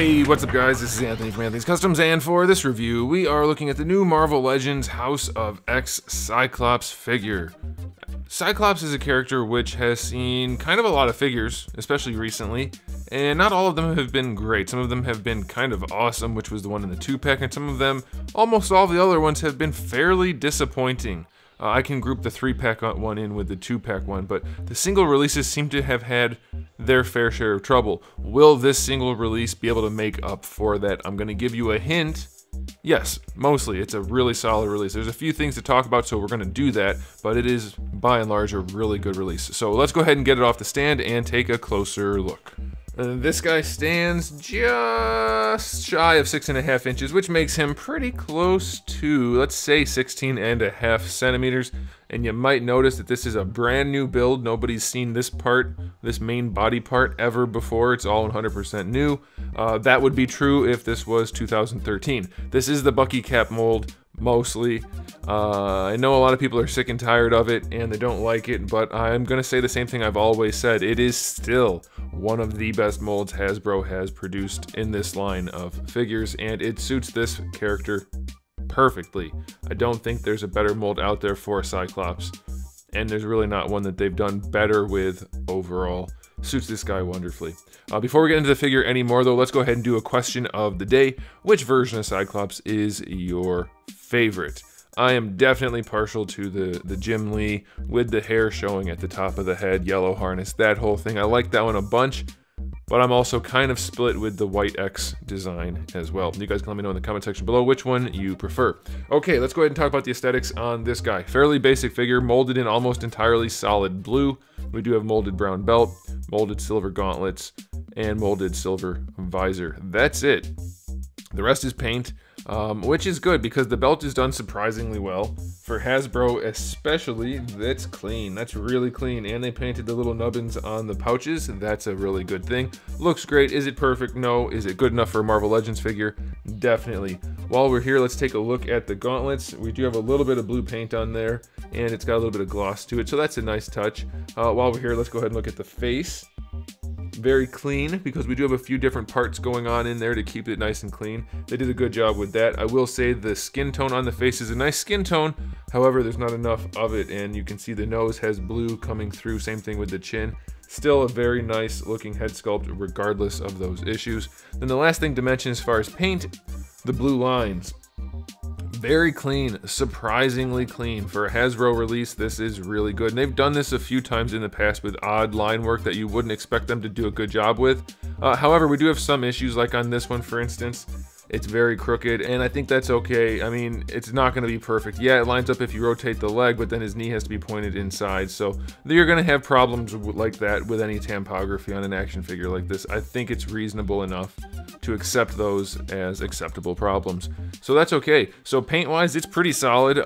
Hey, what's up guys? This is Anthony from Anthony's Customs, and for this review, we are looking at the new Marvel Legends House of X Cyclops figure. Cyclops is a character which has seen kind of a lot of figures, especially recently, and not all of them have been great. Some of them have been kind of awesome, which was the one in the 2-pack, and some of them, almost all the other ones, have been fairly disappointing. I can group the 3-pack one in with the 2-pack one, but the single releases seem to have had their fair share of trouble. Will this single release be able to make up for that? I'm going to give you a hint. Yes, mostly. It's a really solid release. There's a few things to talk about, so we're going to do that, but it is, by and large, a really good release. So let's go ahead and get it off the stand and take a closer look. This guy stands just shy of 6.5 inches, which makes him pretty close to, let's say, 16.5 centimeters. And you might notice that this is a brand new build. Nobody's seen this part, this main body part, ever before. It's all 100% new. That would be true if this was 2013. This is the Bucky Cap mold, mostly. I know a lot of people are sick and tired of it and they don't like it, but I'm gonna say the same thing I've always said. It is still one of the best molds Hasbro has produced in this line of figures, and it suits this character perfectly. I don't think there's a better mold out there for Cyclops, and there's really not one that they've done better with overall. Suits this guy wonderfully. Before we get into the figure anymore though, let's go ahead and do a question of the day. Which version of Cyclops is your favorite? I am definitely partial to the Jim Lee with the hair showing at the top of the head, yellow harness, that whole thing. I like that one a bunch, but I'm also kind of split with the White X design as well. You guys can let me know in the comment section below which one you prefer. Okay, let's go ahead and talk about the aesthetics on this guy. Fairly basic figure, molded in almost entirely solid blue. We do have molded brown belt, molded silver gauntlets, and molded silver visor. That's it. The rest is paint, which is good because the belt is done surprisingly well. For Hasbro especially, that's clean. That's really clean. And they painted the little nubbins on the pouches. That's a really good thing. Looks great. Is it perfect? No. Is it good enough for a Marvel Legends figure? Definitely. While we're here, let's take a look at the gauntlets. We do have a little bit of blue paint on there, and it's got a little bit of gloss to it, so that's a nice touch. While we're here, let's go ahead and look at the face. Very clean, because we do have a few different parts going on in there to keep it nice and clean. They did a good job with that. I will say the skin tone on the face is a nice skin tone, however there's not enough of it, and you can see the nose has blue coming through, same thing with the chin. Still a very nice looking head sculpt regardless of those issues. Then the last thing to mention as far as paint, the blue lines. Very clean, surprisingly clean. For a Hasbro release, this is really good. And they've done this a few times in the past with odd line work that you wouldn't expect them to do a good job with. However, we do have some issues, like on this one, for instance. It's very crooked, and I think that's okay. I mean, it's not going to be perfect. Yeah, it lines up if you rotate the leg, but then his knee has to be pointed inside. So you're going to have problems like that with any tampography on an action figure like this. I think it's reasonable enough to accept those as acceptable problems. So that's okay. So paint-wise, it's pretty solid.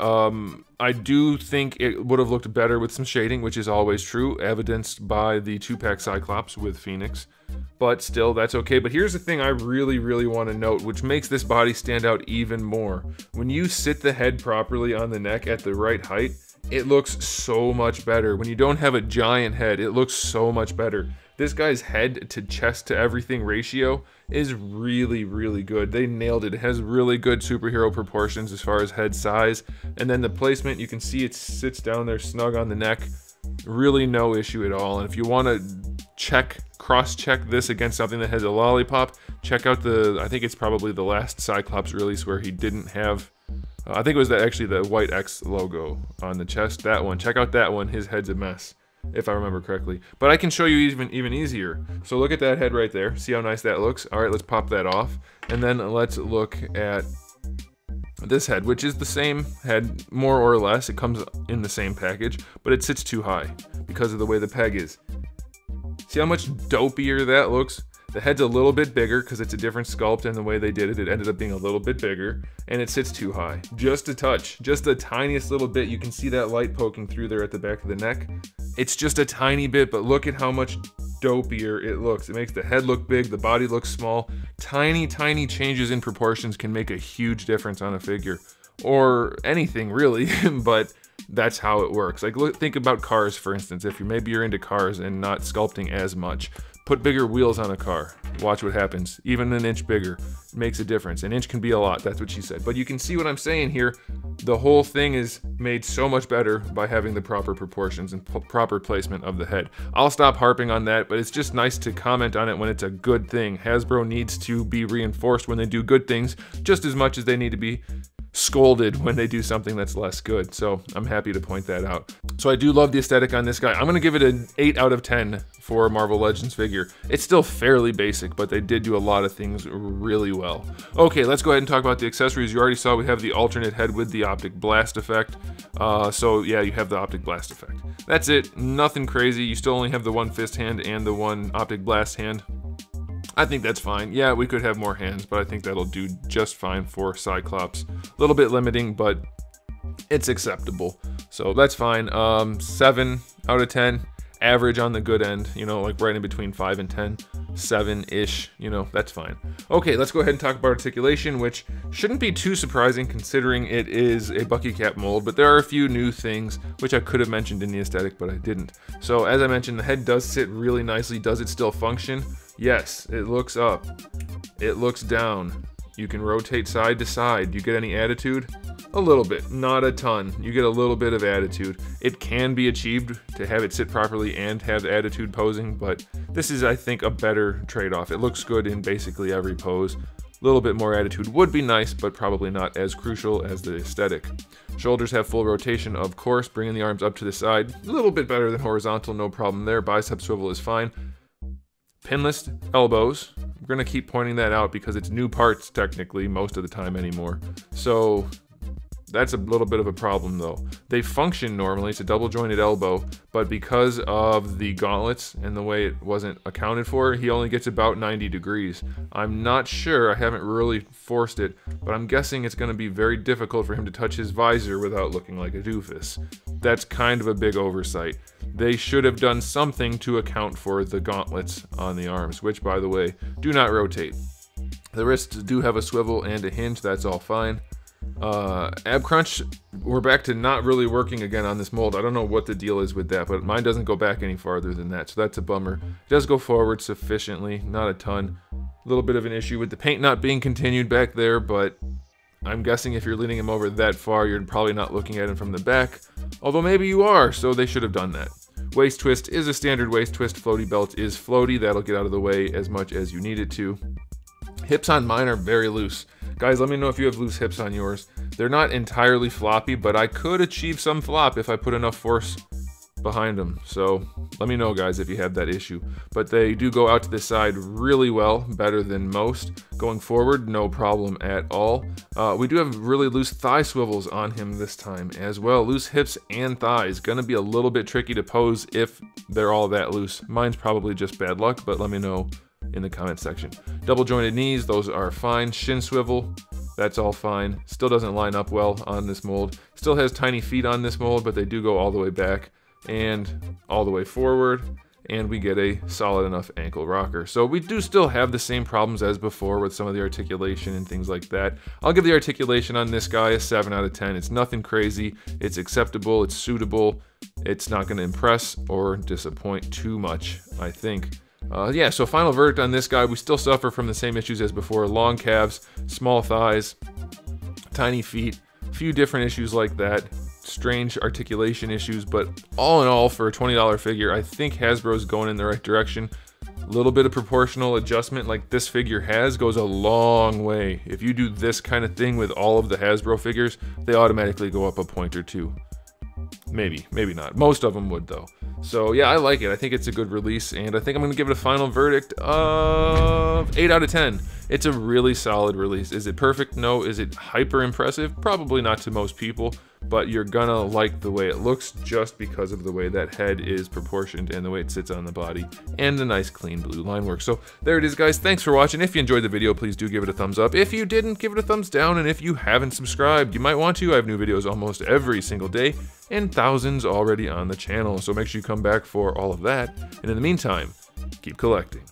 I do think it would have looked better with some shading, which is always true, evidenced by the 2-pack Cyclops with Phoenix. But still, that's okay. But here's the thing I really, really want to note, which makes this body stand out even more. When you sit the head properly on the neck at the right height, it looks so much better. When you don't have a giant head, it looks so much better. This guy's head to chest to everything ratio is really, really good. They nailed it. It has really good superhero proportions as far as head size. And then the placement, you can see it sits down there snug on the neck. Really no issue at all. And if you want to cross-check this against something that has a lollipop, check out I think it's probably the last Cyclops release where he didn't have, I think it was actually the White X logo on the chest. That one. Check out that one. His head's a mess, if I remember correctly. But I can show you even easier. So look at that head right there. See how nice that looks? All right, let's pop that off. And then let's look at this head, which is the same head, more or less. It comes in the same package, but it sits too high because of the way the peg is. See how much dopier that looks? The head's a little bit bigger because it's a different sculpt, and the way they did it, it ended up being a little bit bigger, and it sits too high. Just a touch, just the tiniest little bit. You can see that light poking through there at the back of the neck. It's just a tiny bit, but look at how much dopier it looks. It makes the head look big, the body looks small. Tiny, tiny changes in proportions can make a huge difference on a figure, or anything really, but that's how it works. Like, think about cars, for instance. If maybe you're into cars and not sculpting as much, put bigger wheels on a car. Watch what happens. Even an inch bigger makes a difference. An inch can be a lot. That's what she said. But you can see what I'm saying here. The whole thing is made so much better by having the proper proportions and proper placement of the head. I'll stop harping on that, but it's just nice to comment on it when it's a good thing. Hasbro needs to be reinforced when they do good things just as much as they need to be scolded when they do something that's less good. So I'm happy to point that out. So I do love the aesthetic on this guy. I'm gonna give it an 8 out of 10 for a Marvel Legends figure. It's still fairly basic, but they did do a lot of things really well. Okay, let's go ahead and talk about the accessories. You already saw we have the alternate head with the optic blast effect. So yeah, you have the optic blast effect. That's it, nothing crazy. You still only have the one fist hand and the one optic blast hand. I think that's fine. Yeah, we could have more hands, but I think that'll do just fine for Cyclops. A little bit limiting, but it's acceptable. So that's fine. 7 out of 10. Average on the good end, you know, like right in between 5 and 10. 7-ish, you know, that's fine. Okay, let's go ahead and talk about articulation, which shouldn't be too surprising considering it is a Bucky Cap mold, but there are a few new things which I could have mentioned in the aesthetic, but I didn't. So as I mentioned, the head does sit really nicely. Does it still function? Yes, it looks up, it looks down. You can rotate side to side. Do you get any attitude? A little bit, not a ton. You get a little bit of attitude. It can be achieved to have it sit properly and have attitude posing, but this is, I think, a better trade-off. It looks good in basically every pose. A little bit more attitude would be nice, but probably not as crucial as the aesthetic. Shoulders have full rotation, of course, bringing the arms up to the side. A little bit better than horizontal, no problem there. Bicep swivel is fine. Pinless elbows. I'm gonna keep pointing that out because it's new parts technically most of the time anymore. So that's a little bit of a problem though. They function normally, it's a double jointed elbow, but because of the gauntlets and the way it wasn't accounted for, he only gets about 90 degrees. I'm not sure, I haven't really forced it, but I'm guessing it's gonna be very difficult for him to touch his visor without looking like a doofus. That's kind of a big oversight. They should have done something to account for the gauntlets on the arms, which, by the way, do not rotate. The wrists do have a swivel and a hinge, that's all fine. Ab crunch, we're back to not really working again on this mold. I don't know what the deal is with that, but mine doesn't go back any farther than that, so that's a bummer. It does go forward sufficiently, not a ton. A little bit of an issue with the paint not being continued back there, but I'm guessing if you're leaning him over that far, you're probably not looking at him from the back. Although maybe you are, so they should have done that. Waist twist is a standard waist twist. Floaty belt is floaty. That'll get out of the way as much as you need it to. Hips on mine are very loose. Guys, let me know if you have loose hips on yours. They're not entirely floppy, but I could achieve some flop if I put enough force behind them. So let me know, guys, if you have that issue. But they do go out to the side really well, better than most. Going forward, no problem at all. We do have really loose thigh swivels on him this time as well. Loose hips and thighs. Gonna be a little bit tricky to pose if they're all that loose. Mine's probably just bad luck, but let me know in the comment section. Double jointed knees, those are fine. Shin swivel, that's all fine. Still doesn't line up well on this mold. Still has tiny feet on this mold, but they do go all the way back and all the way forward, and we get a solid enough ankle rocker. So we do still have the same problems as before with some of the articulation and things like that. I'll give the articulation on this guy a 7 out of 10. It's nothing crazy, it's acceptable, it's suitable, it's not going to impress or disappoint too much, I think. Yeah, so final verdict on this guy, we still suffer from the same issues as before. Long calves, small thighs, tiny feet, a few different issues like that. Strange articulation issues, but all in all, for a $20 figure, I think Hasbro's going in the right direction. A little bit of proportional adjustment like this figure has goes a long way. If you do this kind of thing with all of the Hasbro figures, they automatically go up a point or two. Maybe, maybe not. Most of them would though. So yeah, I like it. I think it's a good release, and I think I'm going to give it a final verdict of 8 out of 10. It's a really solid release. Is it perfect? No. Is it hyper impressive? Probably not to most people, but you're gonna like the way it looks just because of the way that head is proportioned and the way it sits on the body and the nice clean blue line work. So there it is, guys. Thanks for watching. If you enjoyed the video, please do give it a thumbs up. If you didn't, give it a thumbs down, and if you haven't subscribed, you might want to. I have new videos almost every single day and thousands already on the channel, so make sure you come back for all of that. And in the meantime, keep collecting.